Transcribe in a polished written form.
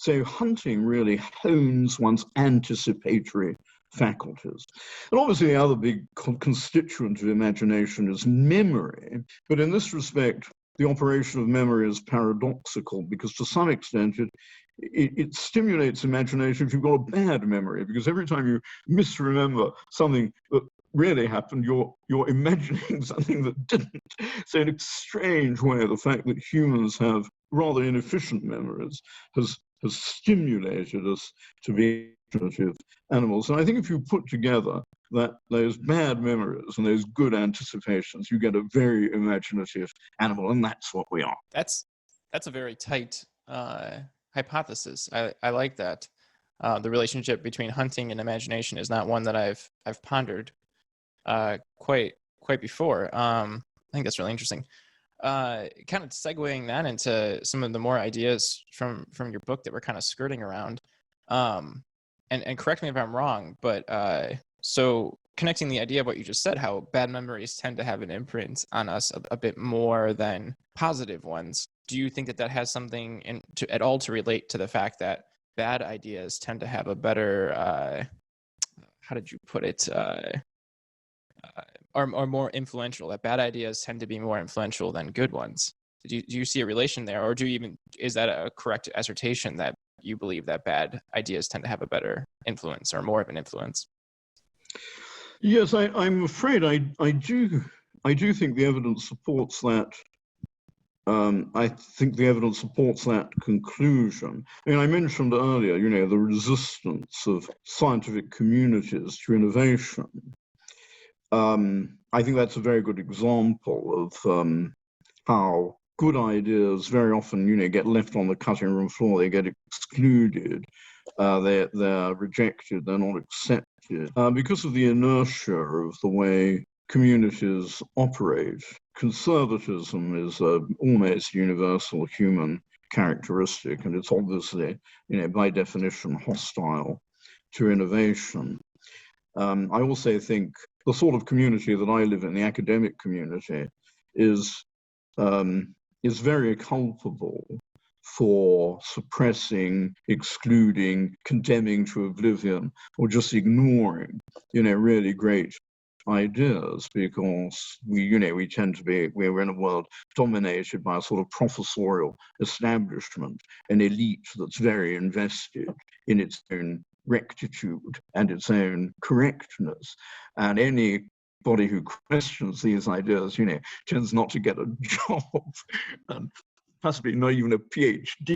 So hunting really hones one's anticipatory faculties. And obviously the other big constituent of imagination is memory. But in this respect, the operation of memory is paradoxical because to some extent it stimulates imagination if you've got a bad memory, because every time you misremember something that really happened, you're imagining something that didn't. So in a strange way, the fact that humans have rather inefficient memories has stimulated us to be imaginative animals. And I think if you put together those bad memories and those good anticipations, you get a very imaginative animal, and that's what we are. That's a very tight hypothesis. I like that. The relationship between hunting and imagination is not one that I've pondered quite before. I think that's really interesting. Kind of segueing that into some of the more ideas from your book that we're kind of skirting around. And correct me if I'm wrong, but so connecting the idea of what you just said, how bad memories tend to have an imprint on us a bit more than positive ones. Do you think that has something at all to relate to the fact that bad ideas tend to have a better, how did you put it, are more influential, that bad ideas tend to be more influential than good ones? Do you see a relation there, or is that a correct assertion that you believe that bad ideas tend to have a better influence or more of an influence? Yes, I'm afraid I do think the evidence supports that. I think the evidence supports that conclusion. I mean, I mentioned earlier, the resistance of scientific communities to innovation. I think that's a very good example of how good ideas very often, get left on the cutting room floor. They get excluded. They're rejected. They're not accepted because of the inertia of the way communities operate. Conservatism is an almost universal human characteristic, and it's obviously, by definition, hostile to innovation. I also think the sort of community that I live in, the academic community, is very culpable for suppressing, excluding, condemning to oblivion, or just ignoring, really great ideas, because we tend to be, we're in a world dominated by a sort of professorial establishment, an elite that's very invested in its own rectitude and its own correctness. And anybody who questions these ideas, tends not to get a job, and possibly not even a PhD.